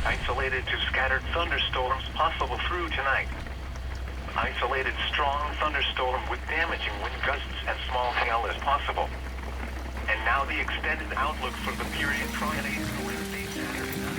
Isolated to scattered thunderstorms possible through tonight. Isolated strong thunderstorm with damaging wind gusts and small hail is possible. And now the extended outlook for the period Friday to Wednesday, Saturday night.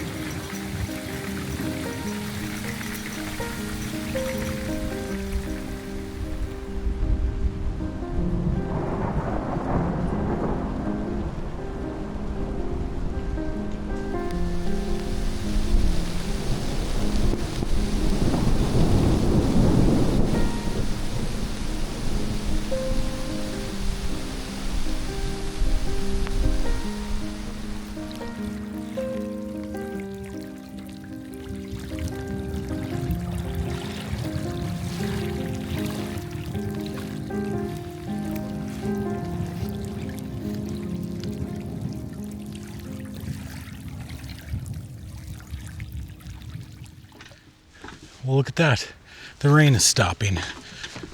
Well, look at that. The rain is stopping.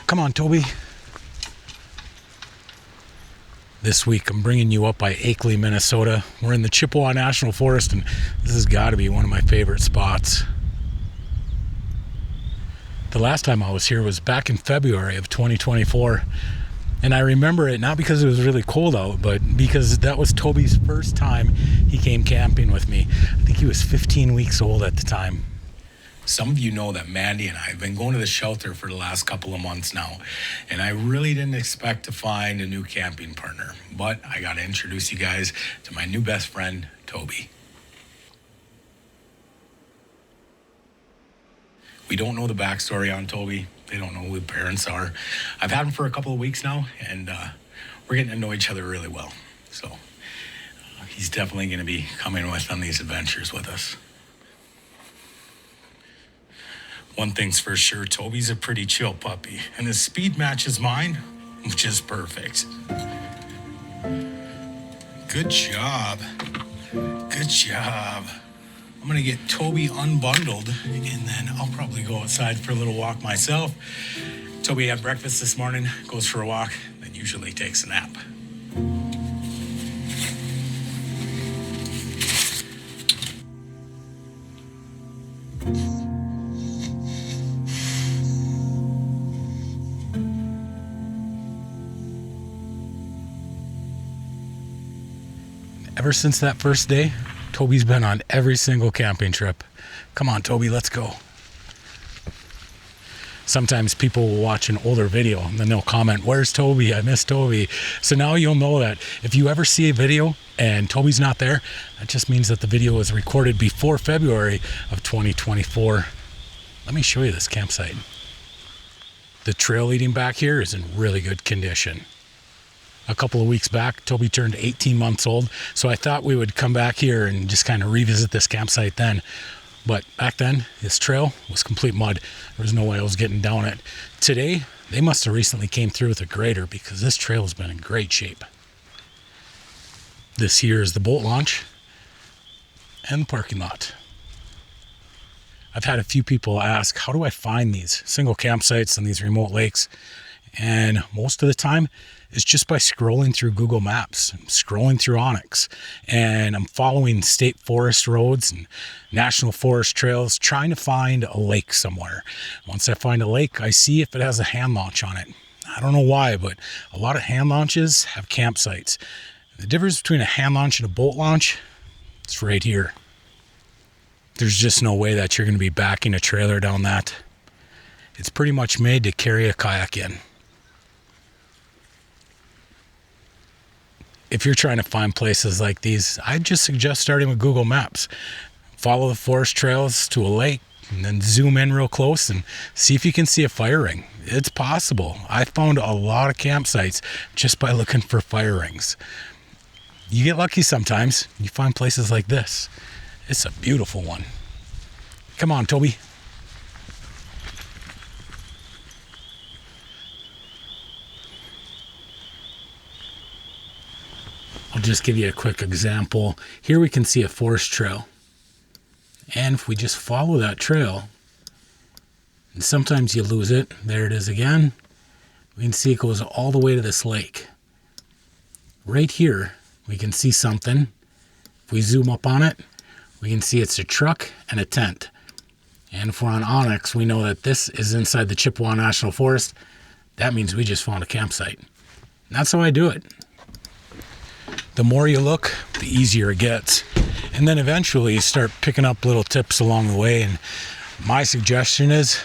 Come on, Toby. This week, I'm bringing you up by Akeley, Minnesota. We're in the Chipoa National Forest, and this has got to be one of my favorite spots. The last time I was here was back in February of 2024. And I remember it not because it was really cold out, but because that was Toby's first time he came camping with me. I think he was 15 weeks old at the time. Some of you know that Mandy and I have been going to the shelter for the last couple of months now, and I really didn't expect to find a new camping partner, but I got to introduce you guys to my new best friend, Toby. We don't know the backstory on Toby. They don't know who the parents are. I've had him for a couple of weeks now, and we're getting to know each other really well. So he's definitely going to be coming with on these adventures with us. One thing's for sure, Toby's a pretty chill puppy, and his speed matches mine, which is perfect. Good job. Good job. I'm gonna get Toby unbundled, and then I'll probably go outside for a little walk myself. Toby had breakfast this morning, goes for a walk, then usually takes a nap. Ever since that first day, Toby's been on every single camping trip. Come on, Toby, let's go. Sometimes people will watch an older video and then they'll comment, "Where's Toby? I miss Toby." So now you'll know that if you ever see a video and Toby's not there, that just means that the video was recorded before February of 2024. Let me show you this campsite. The trail leading back here is in really good condition. A couple of weeks back, Toby turned 18 months old, so I thought we would come back here and just kind of revisit this campsite then. But back then, this trail was complete mud. There was no way I was getting down it. Today, they must have recently came through with a grader because this trail has been in great shape. This here is the boat launch and the parking lot. I've had a few people ask, how do I find these single campsites and these remote lakes? And most of the time, it's just by scrolling through Google Maps, scrolling through Onyx, and I'm following state forest roads and national forest trails, trying to find a lake somewhere. Once I find a lake, I see if it has a hand launch on it. I don't know why, but a lot of hand launches have campsites. The difference between a hand launch and a boat launch, it's right here. There's just no way that you're going to be backing a trailer down that. It's pretty much made to carry a kayak in. If you're trying to find places like these, I'd just suggest starting with Google Maps. Follow the forest trails to a lake and then zoom in real close and see if you can see a fire ring. It's possible. I found a lot of campsites just by looking for fire rings. You get lucky sometimes. You find places like this. It's a beautiful one. Come on, Toby. I'll just give you a quick example. Here we can see a forest trail. And if we just follow that trail, and sometimes you lose it, there it is again. We can see it goes all the way to this lake. Right here, we can see something. If we zoom up on it, we can see it's a truck and a tent. And if we're on Onyx, we know that this is inside the Chippewa National Forest. That means we just found a campsite. And that's how I do it. The more you look, the easier it gets. And then eventually you start picking up little tips along the way. And my suggestion is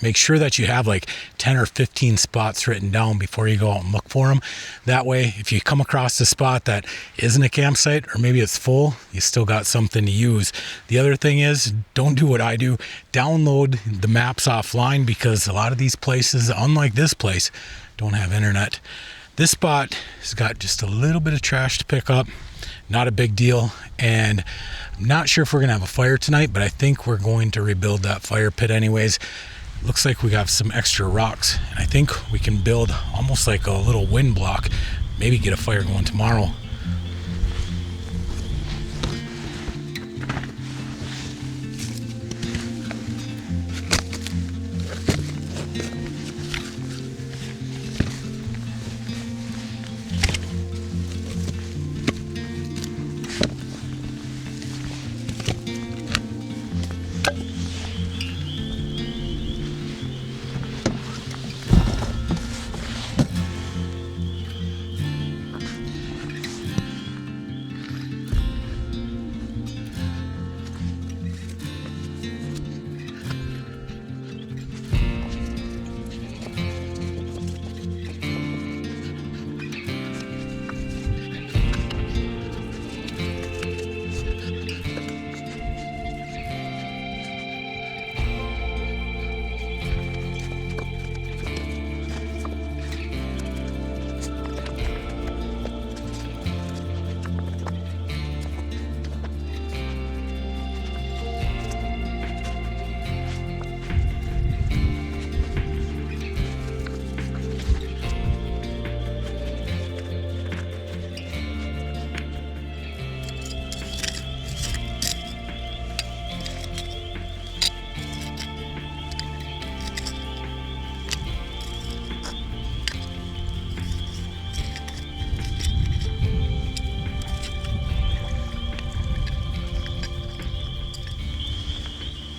make sure that you have like 10 or 15 spots written down before you go out and look for them. That way, if you come across a spot that isn't a campsite, or maybe it's full, you still got something to use. The other thing is, don't do what I do. Download the maps offline, because a lot of these places, unlike this place, don't have internet. This spot has got just a little bit of trash to pick up. Not a big deal. And I'm not sure if we're going to have a fire tonight, but I think we're going to rebuild that fire pit anyways. Looks like we got some extra rocks, and I think we can build almost like a little wind block, maybe get a fire going tomorrow.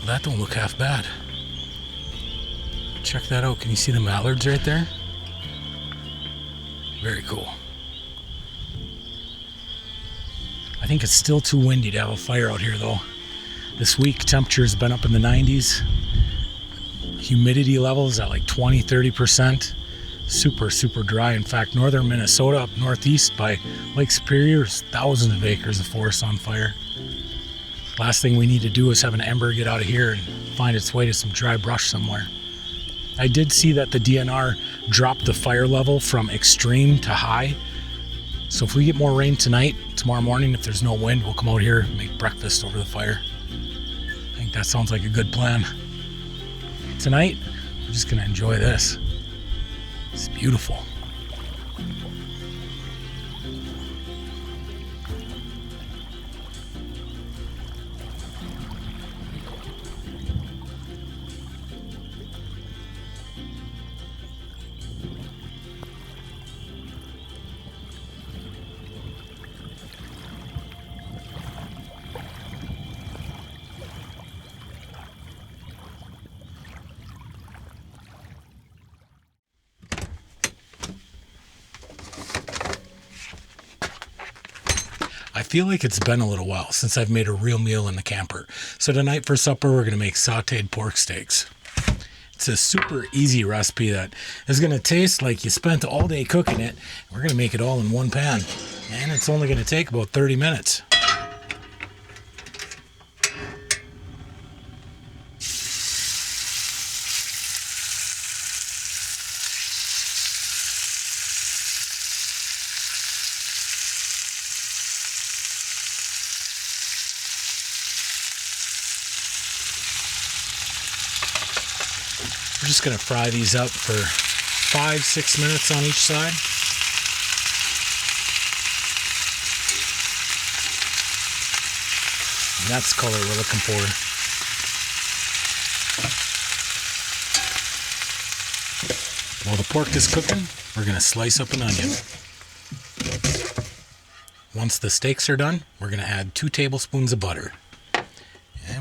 That don't look half bad. Check that out. Can you see the mallards right there? Very cool. I think it's still too windy to have a fire out here though. This week temperature's been up in the 90s. Humidity levels at like 20-30%. Super dry. In fact, northern Minnesota up northeast by Lake Superior is thousands of acres of forest on fire. Last thing we need to do is have an ember get out of here and find its way to some dry brush somewhere. I did see that the DNR dropped the fire level from extreme to high. So if we get more rain tonight, tomorrow morning, if there's no wind, we'll come out here and make breakfast over the fire. I think that sounds like a good plan. Tonight, we're just gonna enjoy this. It's beautiful. I feel like it's been a little while since I've made a real meal in the camper. So tonight for supper, we're gonna make sauteed pork steaks. It's a super easy recipe that is gonna taste like you spent all day cooking it. We're gonna make it all in one pan, and it's only gonna take about 30 minutes. We're just going to fry these up for 5-6 minutes on each side. And that's the color we're looking for. While the pork is cooking, we're going to slice up an onion. Once the steaks are done, we're going to add 2 tablespoons of butter.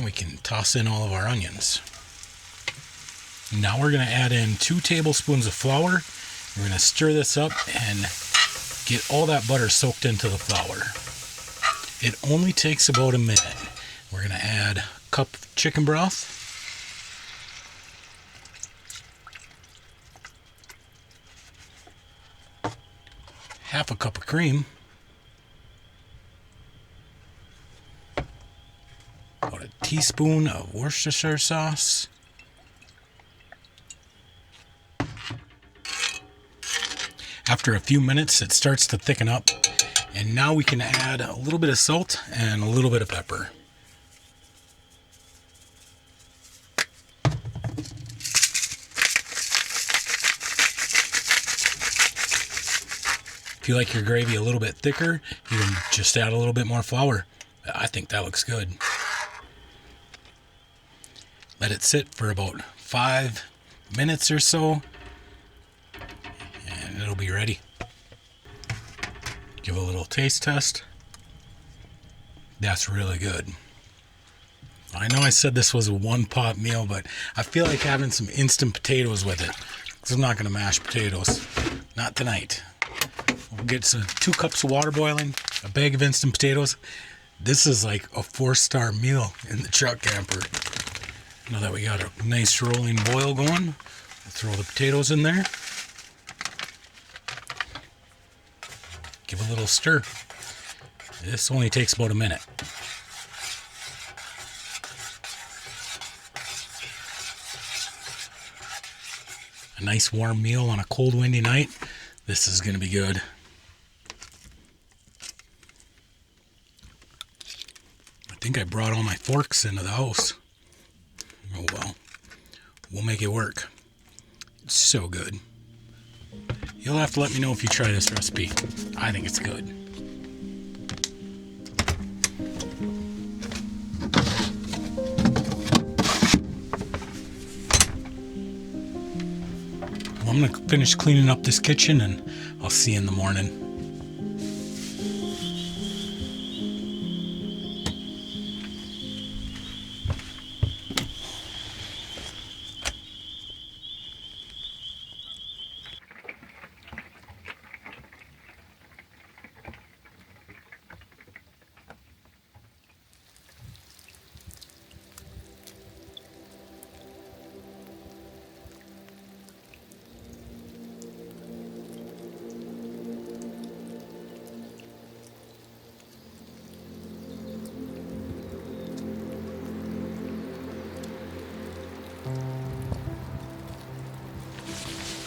And we can toss in all of our onions. Now we're going to add in 2 tablespoons of flour. We're going to stir this up and get all that butter soaked into the flour. It only takes about a minute. We're going to add a cup of chicken broth. Half a cup of cream. About a teaspoon of Worcestershire sauce. After a few minutes, it starts to thicken up, and now we can add a little bit of salt and a little bit of pepper. If you like your gravy a little bit thicker, you can just add a little bit more flour. I think that looks good. Let it sit for about 5 minutes or so, and it'll be ready. Give a little taste test. That's really good. I know I said this was a one-pot meal, but I feel like having some instant potatoes with it, because I'm not going to mash potatoes. Not tonight. We'll get some 2 cups of water boiling, a bag of instant potatoes. This is like a 4-star meal in the truck camper. Now that we got a nice rolling boil going, we'll throw the potatoes in there. Give a little stir. This only takes about a minute. A nice warm meal on a cold, windy night. This is going to be good. I think I brought all my forks into the house. Oh well. We'll make it work. It's so good. You'll have to let me know if you try this recipe. I think it's good. Well, I'm going to finish cleaning up this kitchen and I'll see you in the morning.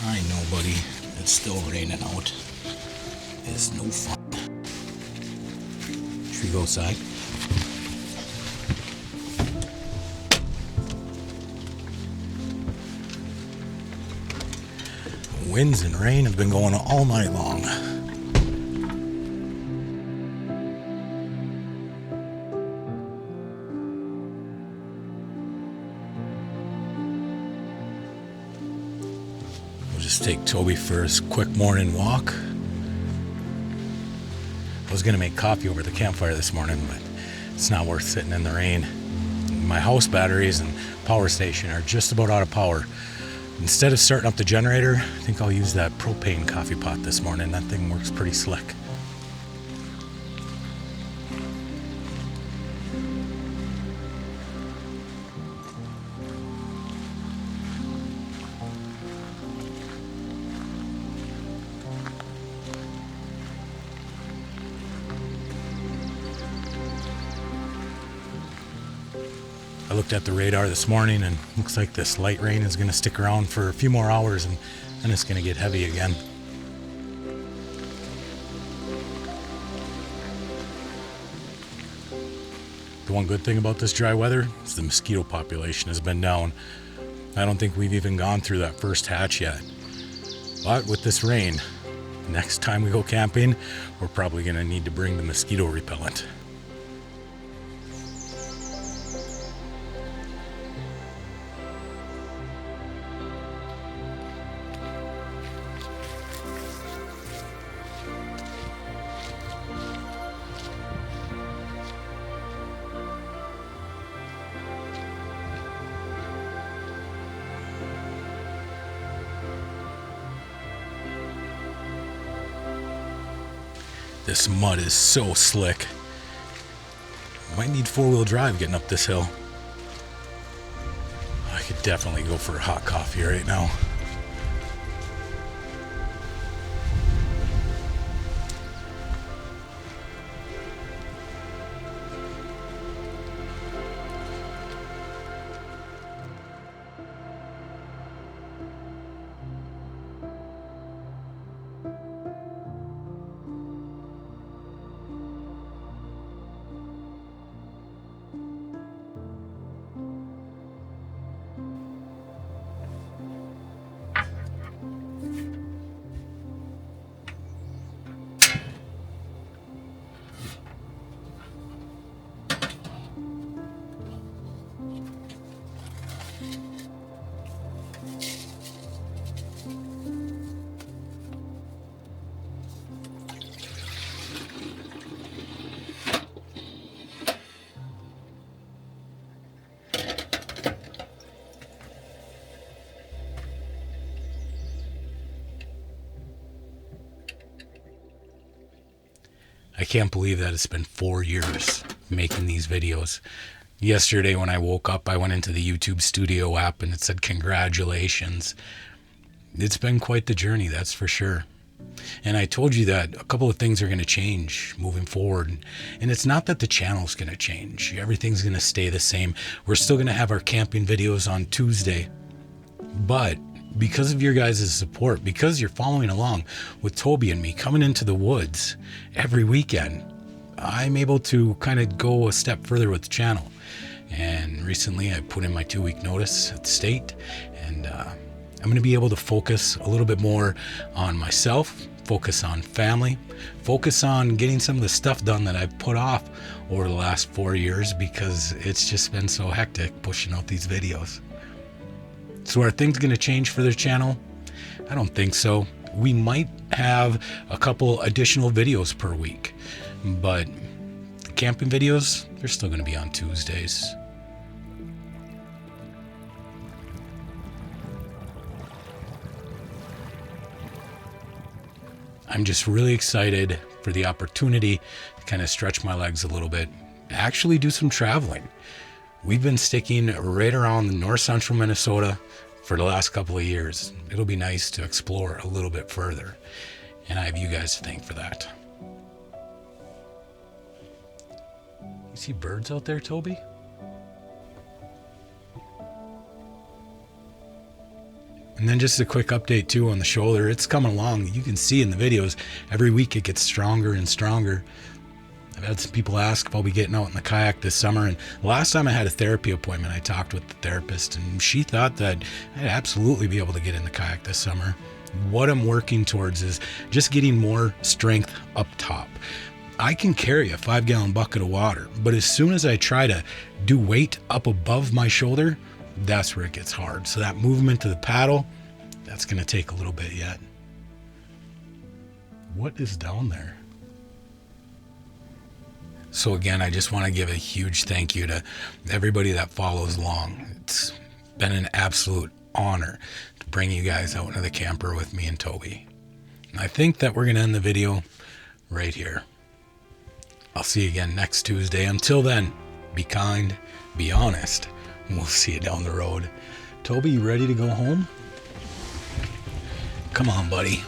I know, buddy. It's still raining out. It's no fun. Should we go outside? Winds and rain have been going all night long. We'll just take Toby for his quick morning walk. I was going to make coffee over the campfire this morning, but it's not worth sitting in the rain. My house batteries and power station are just about out of power. Instead of starting up the generator, I think I'll use that propane coffee pot this morning. That thing works pretty slick. I looked at the radar this morning and looks like this light rain is going to stick around for a few more hours and then it's going to get heavy again. The one good thing about this dry weather is the mosquito population has been down. I don't think we've even gone through that first hatch yet. But with this rain, next time we go camping, we're probably going to need to bring the mosquito repellent. This mud is so slick. Might need four-wheel drive getting up this hill. I could definitely go for a hot coffee right now. I can't believe that it's been 4 years making these videos. Yesterday when I woke up, I went into the YouTube Studio app and it said congratulations. It's been quite the journey, that's for sure. And I told you that a couple of things are going to change moving forward. And it's not that the channel's going to change. Everything's going to stay the same. We're still going to have our camping videos on Tuesday. But because of your guys' support, because you're following along with Toby and me coming into the woods every weekend, I'm able to kind of go a step further with the channel. And recently I put in my 2-week notice at the state, and I'm going to be able to focus a little bit more on myself, focus on family, focus on getting some of the stuff done that I've put off over the last 4 years because it's just been so hectic pushing out these videos. So are things going to change for the channel? I don't think so. We might have a couple additional videos per week, but the camping videos, they're still going to be on Tuesdays. I'm just really excited for the opportunity to kind of stretch my legs a little bit, actually do some traveling. We've been sticking right around north central Minnesota for the last couple of years. It'll be nice to explore a little bit further, and I have you guys to thank for that. You see birds out there, Toby? And then just a quick update too on the shoulder. It's coming along. You can see in the videos, every week it gets stronger and stronger. I've had some people ask if I'll be getting out in the kayak this summer. And the last time I had a therapy appointment, I talked with the therapist, and she thought that I'd absolutely be able to get in the kayak this summer. What I'm working towards is just getting more strength up top. I can carry a 5-gallon bucket of water, but as soon as I try to do weight up above my shoulder, that's where it gets hard. So that movement to the paddle, that's going to take a little bit yet. What is down there? So again, I just want to give a huge thank you to everybody that follows along. It's been an absolute honor to bring you guys out into the camper with me and Toby. And I think that we're going to end the video right here. I'll see you again next Tuesday. Until then, be kind, be honest, and we'll see you down the road. Toby, you ready to go home? Come on, buddy.